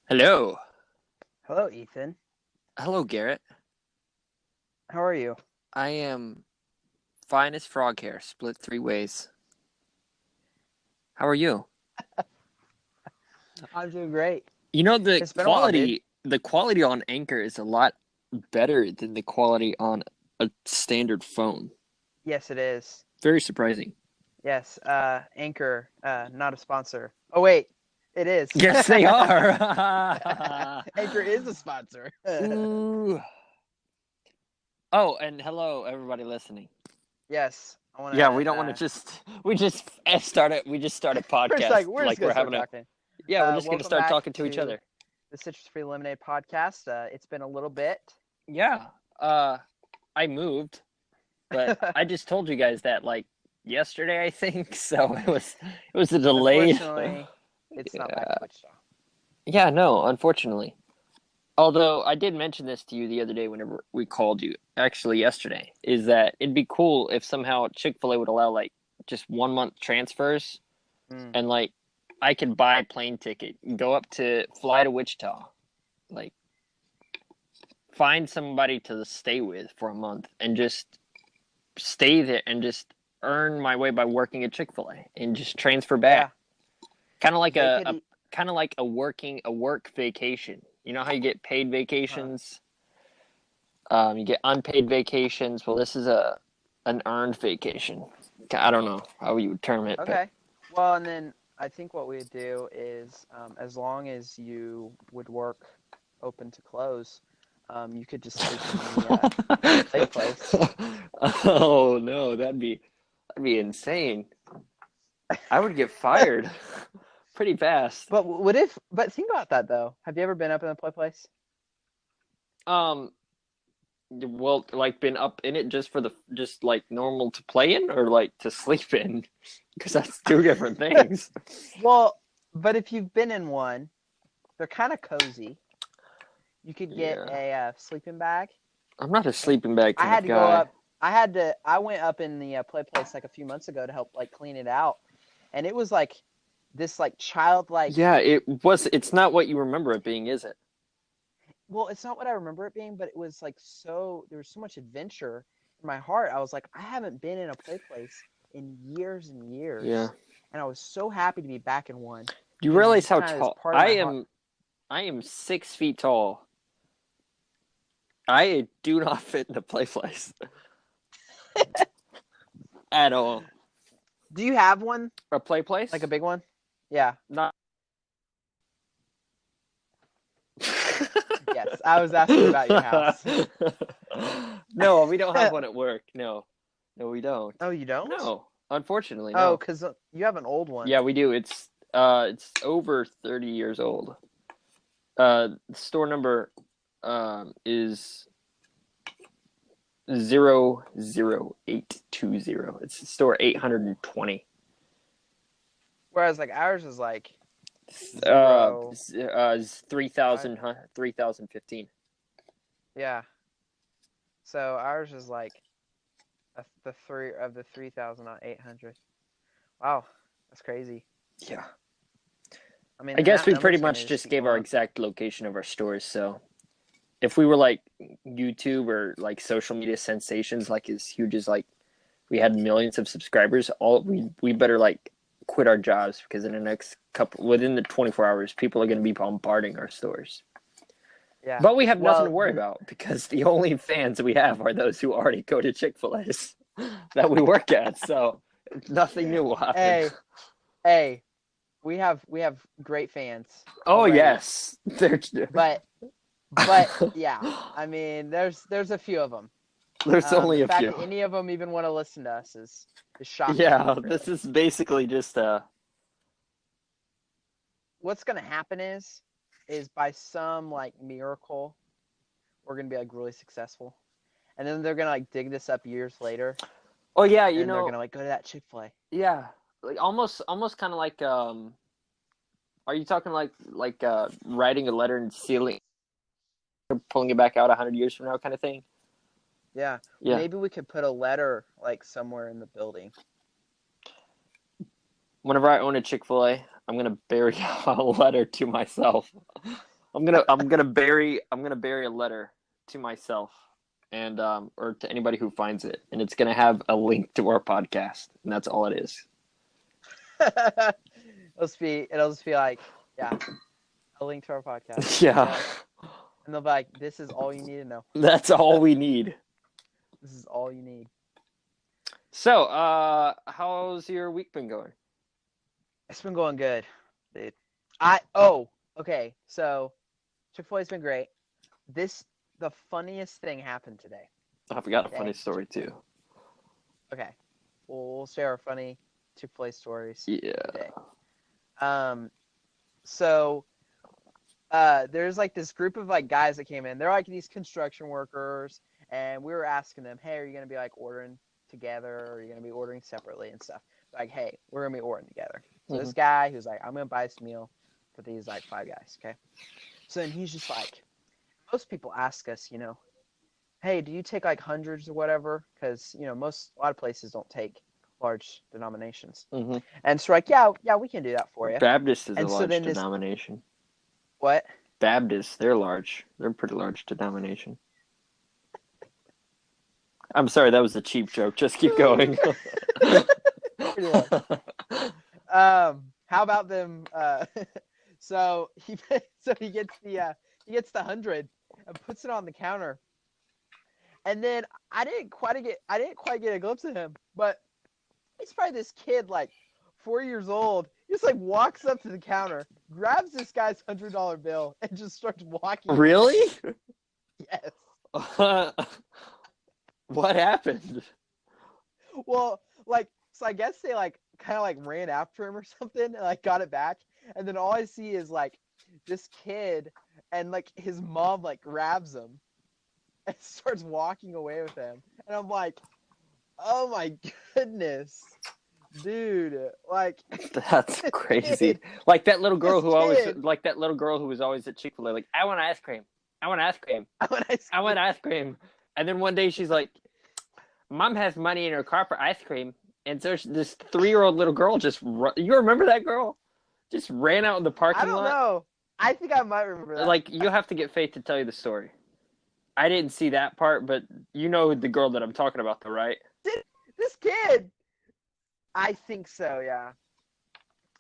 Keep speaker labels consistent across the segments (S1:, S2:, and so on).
S1: Hello.
S2: Hello, Ethan.
S1: Hello, Garrett.
S2: How are you?
S1: I am fine as frog hair, split three ways. How are you?
S2: I'm doing great.
S1: You know the
S2: It's been a while, dude.
S1: quality on Anchor is a lot better than the quality on a standard phone.
S2: Yes, it is.
S1: Very surprising.
S2: Yes, Anchor, not a sponsor. Oh, wait, it is.
S1: Yes, they are.
S2: Anchor is a sponsor.
S1: Ooh. Oh, and hello everybody listening.
S2: Yes, I want
S1: Yeah, we
S2: to.
S1: don't want to just start a
S2: First,
S1: podcast
S2: like, we're just
S1: like
S2: gonna
S1: we're
S2: start
S1: having a
S2: talking.
S1: yeah, we're just gonna
S2: Welcome
S1: start
S2: back
S1: talking to each
S2: to
S1: other.
S2: the Citrus Free Lemonade podcast. It's been a little bit.
S1: Yeah. I moved. But I just told you guys that like yesterday, I think. So it was a delayed.
S2: Unfortunately, it's not back
S1: Yeah,
S2: in Wichita.
S1: yeah, no, unfortunately. Although I did mention this to you the other day whenever we called you, actually yesterday, is that it'd be cool if somehow Chick-fil-A would allow like just 1 month transfers
S2: Mm,
S1: and like I could buy a plane ticket, go up to fly to Wichita, like find somebody to stay with for a month and just stay there and just earn my way by working at Chick-fil-A and just transfer back.
S2: yeah,
S1: Kind of like
S2: they
S1: a,
S2: could.
S1: a kind of like a work vacation. You know how you get paid
S2: Huh.
S1: vacations, you get unpaid vacations. Well, this is a an earned vacation. I don't know how you would term it, but
S2: Okay. Well, and then I think what we'd do is, as long as you would work open to close, you could just sleep in the play place.
S1: oh no, that'd be insane. I would get fired pretty fast.
S2: But what if? But think about that though. Have you ever been up in the play place?
S1: Um, well, like been up in it just for the just like normal to play in or like to sleep in, because that's two different things.
S2: Well, but if you've been in one, they're kind of cozy. You could get
S1: Yeah,
S2: a sleeping bag,
S1: I'm not a
S2: and
S1: sleeping bag
S2: I
S1: kind
S2: had
S1: of
S2: to go
S1: guy.
S2: up. I had to. I went up in the play place like a few months ago to help like clean it out, and it was like this like childlike.
S1: Yeah, it was. It's not what you remember it being, is it?
S2: Well, it's not what I remember it being, but it was like there was so much adventure in my heart. I was like, I haven't been in a play place in years and
S1: Yeah.
S2: years, and I was so happy to be back in one
S1: Do you
S2: because it's
S1: realize
S2: just
S1: how
S2: kind of this
S1: tall
S2: part of
S1: I
S2: my heart.
S1: am? I am 6 feet tall. I do not fit in a play place at all.
S2: Do you have one,
S1: A play
S2: like a
S1: place?
S2: big one? Yeah.
S1: Not.
S2: Yes, I was asking about your house.
S1: No, we don't have one at work. No, no, we don't.
S2: Oh, you don't?
S1: No, unfortunately,
S2: Oh,
S1: no.
S2: because you have an old one.
S1: Yeah, we do. It's over 30 years old. Store number is 00820. It's store 820.
S2: Whereas like ours is like
S1: Uh,
S2: zero five.
S1: 3000, 3015.
S2: Yeah. So ours is like the 3,800. Wow, that's crazy.
S1: Yeah.
S2: I mean,
S1: I
S2: and
S1: guess
S2: that
S1: we pretty
S2: number's gonna
S1: much
S2: just
S1: just
S2: keep
S1: gave
S2: going
S1: our
S2: up.
S1: exact location of our stores. So if we were like YouTube or like social media sensations, like as huge as like we had millions of subscribers, all we better like quit our jobs because in the next couple within the 24 hours, people are going to be bombarding our stores.
S2: Yeah.
S1: But we have nothing to
S2: Well,
S1: worry about because the only fans we have are those who already go to Chick-fil-A's that we work at. So nothing new will happen.
S2: hey, hey, we have great fans
S1: Oh
S2: already,
S1: yes, there's
S2: but but yeah, I mean, there's a few of them.
S1: only
S2: The
S1: a
S2: fact
S1: few.
S2: that any of them even want to listen to us is shocking to me,
S1: Yeah, this
S2: really.
S1: is basically just
S2: What's gonna happen is by some like miracle, we're gonna be like really successful, and then they're gonna like dig this up years later,
S1: oh yeah,
S2: and they're gonna like go to that Chick-fil-A.
S1: yeah, like almost kind of like are you talking like writing a letter and sealing, pulling it back out 100 years from now, kind of thing?
S2: Yeah,
S1: Yeah.
S2: maybe we could put a letter like somewhere in the building.
S1: Whenever I own a Chick-fil-A, I'm gonna bury a letter to myself. I'm gonna bury a letter to myself and or to anybody who finds it, and it's gonna have a link to our podcast, and that's all it is.
S2: It'll just be like, yeah, a link to our podcast.
S1: Yeah,
S2: Yeah. And they'll be like, this is all you need to know.
S1: that's all we need.
S2: This is all you need.
S1: So, how's your week been going?
S2: It's been going good, dude. Okay. So Chick-fil-A's been great. The funniest thing happened today.
S1: I forgot a
S2: Okay.
S1: funny story too.
S2: Okay. We'll share our funny Chick-fil-A stories
S1: Yeah.
S2: today. So there's like this group of like guys that came in. They're like these construction workers, and we were asking them, hey, are you gonna be like ordering together, or are you gonna be ordering separately and stuff? Like, hey, we're gonna be ordering together. So this guy who's like, I'm gonna buy this meal for these like 5 guys, okay? So then he's just like, most people ask us, hey, do you take like hundreds or whatever? Because a lot of places don't take large denominations.
S1: Mm-hmm.
S2: And so we're like, yeah, we can do that for you.
S1: Baptist is
S2: And
S1: a
S2: so
S1: large
S2: then
S1: denomination.
S2: What?
S1: Baptists, they're large. They're a pretty large denomination. I'm sorry, that was a cheap joke. Just keep going.
S2: Pretty large. How about them? So he gets the 100 and puts it on the counter, and then I didn't quite get a glimpse of him, but he's probably this kid like 4 years old. He just like walks up to the counter, grabs this guy's $100 bill, and just starts walking.
S1: Really?
S2: Yes.
S1: What happened?
S2: Well, so I guess they like kind of like ran after him or something and like got it back. And then all I see is like this kid and like his mom like grabs him and starts walking away with him. And I'm like, oh my goodness, dude! Like
S1: that's crazy. Like that little girl who was always at Chick-fil-A. Like, I want ice cream. I want ice cream. I want ice cream. And then one day she's like, Mom has money in her car for ice cream. And so this 3-year-old little girl you remember that girl? Just ran out in the parking lot.
S2: I don't know. I think I might remember that.
S1: Like, you have to get Faith to tell you the story. I didn't see that part, but you know the girl that I'm talking about, though, right?
S2: This kid. I think so, yeah.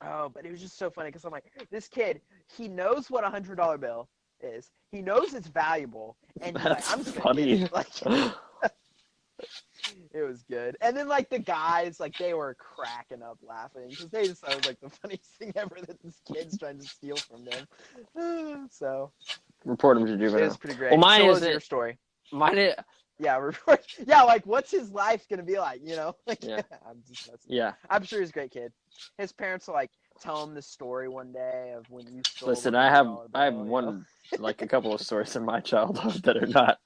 S2: Oh, but it was just so funny because I'm like, this kid, he knows what a $100 bill is. He knows it's valuable, and he's
S1: That's
S2: like, I'm just
S1: funny.
S2: It was good. And then like the guys, like they were cracking up laughing because they just thought it was like the funniest thing ever that this kid's trying to steal from them. So
S1: report him to juvenile.
S2: It was pretty great.
S1: Well, mine
S2: so
S1: is
S2: your story.
S1: Mine is.
S2: Yeah, report. Yeah, like what's his life gonna be like? Like,
S1: yeah.
S2: I'm just messing.
S1: Yeah.
S2: I'm sure he's a great kid. His parents will like tell him the story one day of when you stole.
S1: Listen, I have one like a couple of stories in my childhood that are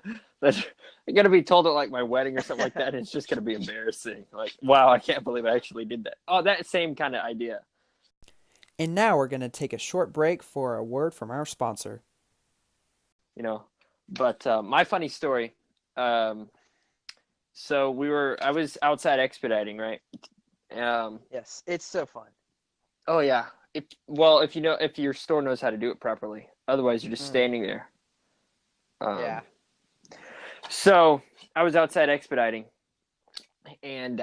S1: gonna be told at like my wedding or something like that. And it's just gonna be embarrassing. Like, wow, I can't believe I actually did that. Oh, that same kind of idea.
S3: And now we're gonna take a short break for a word from our sponsor.
S1: But my funny story. So I was outside expediting, right?
S2: Yes, it's so fun.
S1: Oh yeah. If your store knows how to do it properly. Otherwise, you're just standing there.
S2: Yeah.
S1: So I was outside expediting, and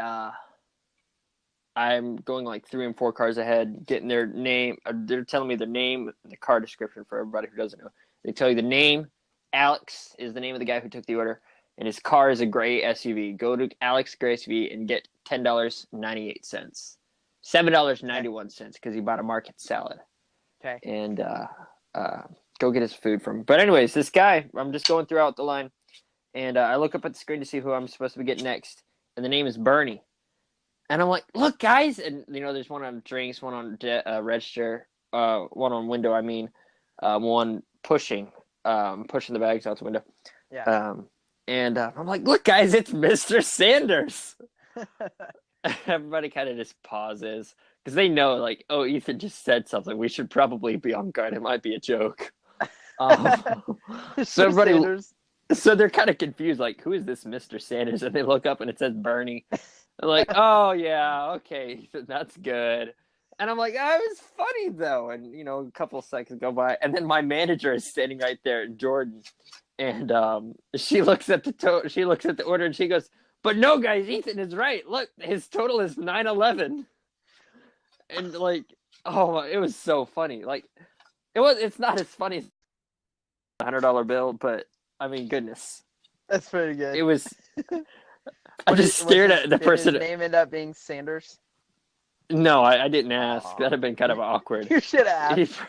S1: I'm going like 3 and 4 cars ahead, getting their name. They're telling me their name, the car description for everybody who doesn't know. They tell you the name. Alex is the name of the guy who took the order, and his car is a gray SUV. Go to Alex Gray SUV and get $10.98, $7.91 because he bought a market salad.
S2: Okay.
S1: And go get his food from him. But anyways, this guy, I'm just going throughout the line, and I look up at the screen to see who I'm supposed to be getting next, and the name is Bernie. And I'm like, look, guys, and there's one on drinks, one on register, one on window. I mean, one pushing the bags out the window.
S2: Yeah.
S1: And I'm like, look, guys, it's Mr. Sanders. Everybody kind of just pauses because they know, like, oh, Ethan just said something. We should probably be on guard. It might be a joke. So they're kind of confused, like, who is this Mr. Sanders? And they look up and it says Bernie. They're like, oh yeah, okay, that's good. And I'm like, oh, it was funny though. And a couple of seconds go by, and then my manager is standing right there, Jordan, and she looks at she looks at the order, and she goes, "But no, guys, Ethan is right. Look, his total is 911." And like, oh, it was so funny. Like, it's not as funny as $100 bill, but I mean, goodness,
S2: That's pretty good.
S1: it was. I just stared at the person.
S2: Did his name end up being Sanders?
S1: No, I didn't ask. That'd have been kind of awkward.
S2: You should have asked.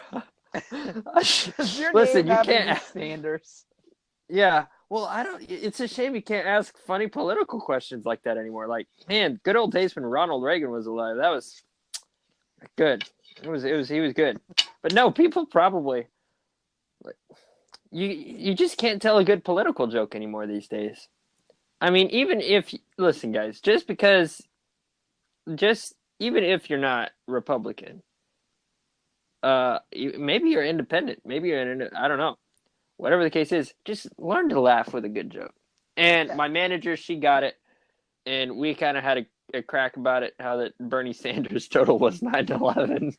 S2: Your
S1: Listen,
S2: name
S1: you can't.
S2: Sanders.
S1: Yeah. Well, I don't. It's a shame you can't ask funny political questions like that anymore. Like, man, good old days when Ronald Reagan was alive. That was good. He was good. But no, people probably like you just can't tell a good political joke anymore these days. I mean, listen, guys, even if you're not Republican, maybe you're independent. Maybe I don't know. Whatever the case is, just learn to laugh with a good joke. And my manager, she got it, and we kind of had a crack about it, how that Bernie Sanders total was 9/11.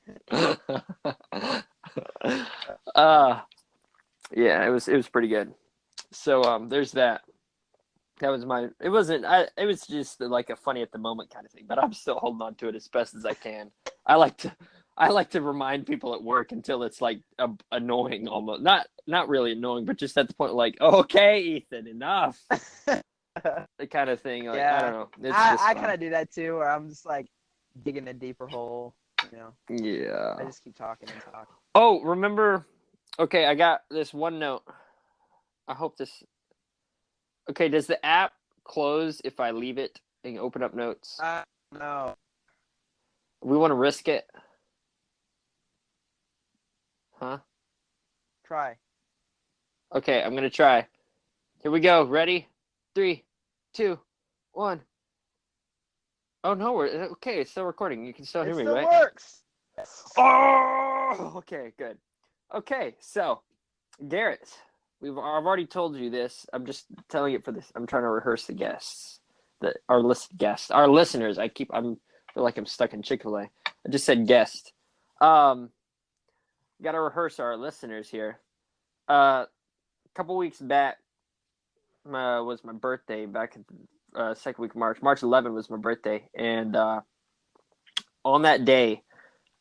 S1: Yeah, it was pretty good. So there's that. That was it was just like a funny at the moment kind of thing, but I'm still holding on to it as best as I can. I like to remind people at work until it's like annoying almost. Not really annoying, but just at the point like, okay, Ethan, enough. The kind of thing. Like,
S2: yeah.
S1: I don't know.
S2: I kind of do that too, where I'm just like digging a deeper hole,
S1: Yeah.
S2: I just keep talking and talking.
S1: Oh, remember? Okay, I got this one note. I hope this. Okay, does the app close if I leave it and open up notes?
S2: No.
S1: We want to risk it? Huh?
S2: Try.
S1: Okay, I'm going to try. Here we go. Ready? 3, 2, 1. Oh, no. Okay, it's still recording. You can still hear me, right?
S2: It still works.
S1: Oh! Okay, good. Okay, so, Garrett. I've already told you this. I'm just telling it for this. I'm trying to rehearse the guests, our listeners. I feel like I'm stuck in Chick-fil-A. I just said guest. Got to rehearse our listeners here. A couple weeks back was my birthday. Back in second week of March. March 11th was my birthday, and on that day,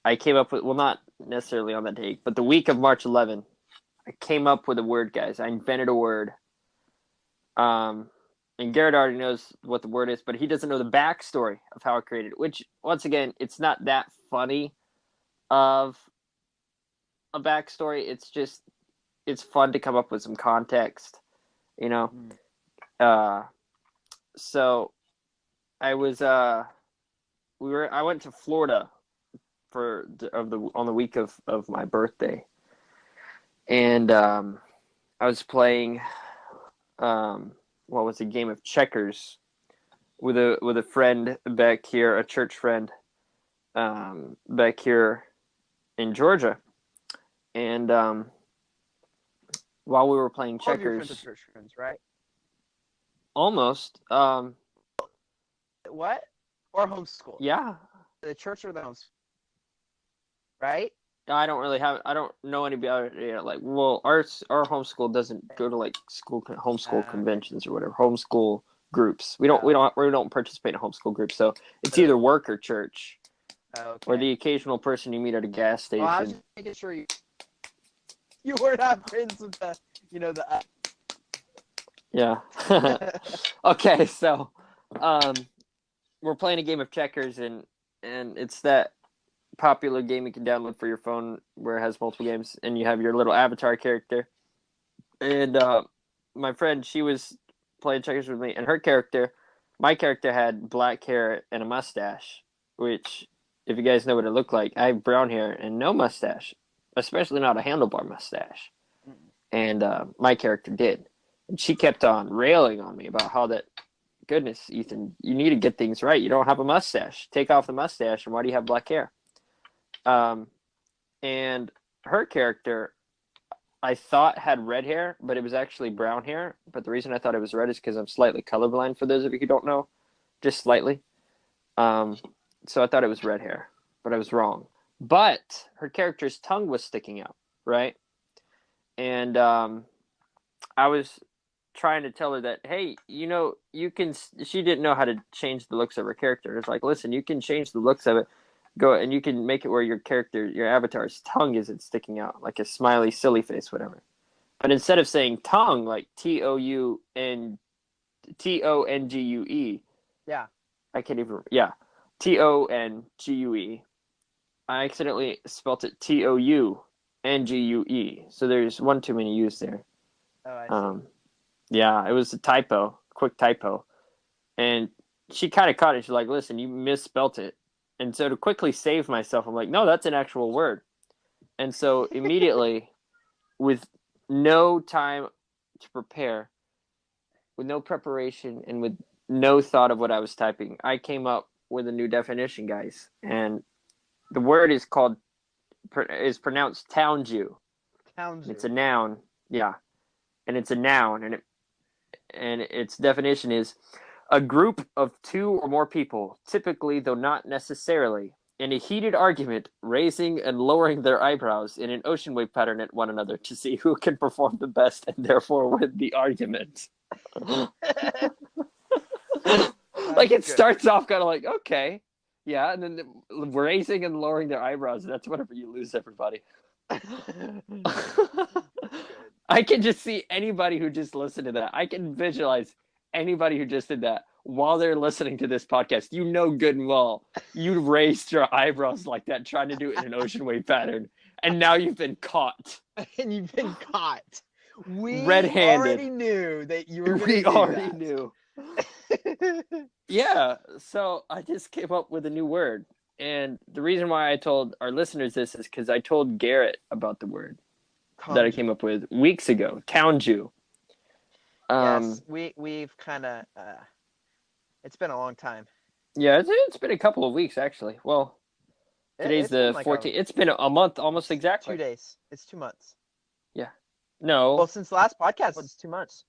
S1: I came up with not necessarily on that day, but the week of March 11th. I came up with a word, guys. I invented a word. And Garrett already knows what the word is, but he doesn't know the backstory of how I created it, which, once again, it's not that funny of a backstory. It's fun to come up with some context, So I was, I went to Florida on the week of my birthday. And I was playing, a game of checkers with a friend back here, a church friend, back here in Georgia. And while we were playing checkers, all of your friends are
S2: church friends, right?
S1: Almost.
S2: What? Or homeschool?
S1: Yeah.
S2: The church or the homeschool? Right?
S1: I don't know anybody. Our homeschool doesn't go to like homeschool conventions or whatever. Homeschool groups. We don't participate in homeschool groups. So it's either work or church, or the occasional person you meet at a gas station.
S2: Well, I was just making sure you were not friends with the.
S1: Yeah. Okay, so we're playing a game of checkers, and it's that popular game you can download for your phone where it has multiple games, and you have your little avatar character. And my friend, she was playing checkers with me, and my character had black hair and a mustache, which, if you guys know what it looked like, I have brown hair and no mustache, especially not a handlebar mustache. And my character did. And she kept on railing on me about how that, goodness, Ethan, you need to get things right. You don't have a mustache. Take off the mustache, and why do you have black hair? And her character, I thought had red hair, but it was actually brown hair. But the reason I thought it was red is because I'm slightly colorblind, for those of you who don't know, just slightly. So I thought it was red hair, but I was wrong. but her character's tongue was sticking out, right? And I was trying to tell her that, hey, you can. She didn't know how to change the looks of her character. It's like, listen, you can change the looks of it. Go and you can make it where your character, your avatar's tongue isn't sticking out, like a smiley, silly face, whatever. But instead of saying tongue, like TONGUE,
S2: Yeah.
S1: I can't even. Yeah, TONGUE. I accidentally spelt it TOUNGUE. So there's one too many U's there.
S2: Oh, I see.
S1: Yeah, it was a typo, quick typo. And she kind of caught it. She's like, listen, you misspelt it. And so to quickly save myself, I'm like, no, that's an actual word. And so immediately, with no time to prepare, with no preparation, and with no thought of what I was typing, I came up with a new definition, guys. And the word is pronounced Townju. It's a noun. Yeah. And it's a noun, and its definition is a group of two or more people, typically, though not necessarily, in a heated argument, raising and lowering their eyebrows in an ocean wave pattern at one another to see who can perform the best and therefore win the argument. Like, it starts off kind of like, okay, yeah, and then raising and lowering their eyebrows, that's whenever you lose everybody. I can just see anybody who just listened to that. I can visualize anybody who just did that while they're listening to this podcast. You know good and well you raised your eyebrows like that trying to do it in an ocean wave pattern, and now you've been caught.
S2: And you've been caught. We
S1: Red-handed.
S2: already knew that you were going to
S1: We
S2: do
S1: already
S2: that.
S1: knew. Yeah, so I just came up with a new word. And the reason why I told our listeners this is because I told Garrett about the word that I came up with weeks ago, Townju.
S2: Yes, we've kind of, it's been a long time.
S1: Yeah, it's been a couple of weeks, actually. Well, today's the 14th. It's been a month, almost exactly.
S2: 2 days. It's 2 months.
S1: Yeah. No.
S2: Well, since the last podcast, it's 2 months.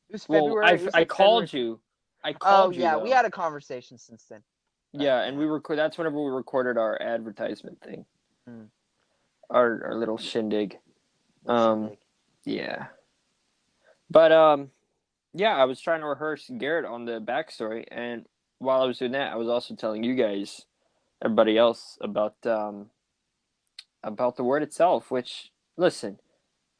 S2: It was February.
S1: Well, I called you. I called you.
S2: Oh, yeah,
S1: though.
S2: we had a conversation since then.
S1: Yeah, and that's whenever we recorded our advertisement thing. Our little shindig. Yeah. But yeah, I was trying to rehearse Garrett on the backstory, and while I was doing that, I was also telling you guys, everybody else, about the word itself. Which, listen,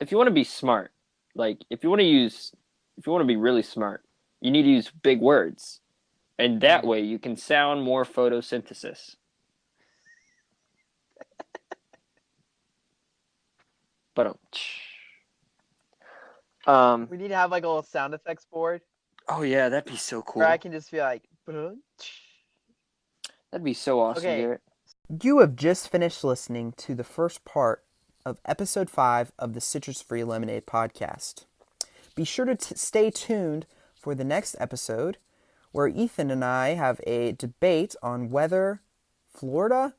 S1: if you want to be smart, like if you want to be really smart, you need to use big words, and that way you can sound more photosynthesis. But
S2: we need to have like a little sound effects board.
S1: Oh yeah, that'd be so cool.
S2: Where I can just be like,
S1: that'd be so awesome, Garrett.
S3: You have just finished listening to the first part of episode 5 of the Citrus Free Lemonade podcast. Be sure to stay tuned for the next episode, where Ethan and I have a debate on whether Florida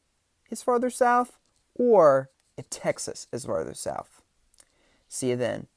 S3: is farther south or if Texas is farther south. See you then.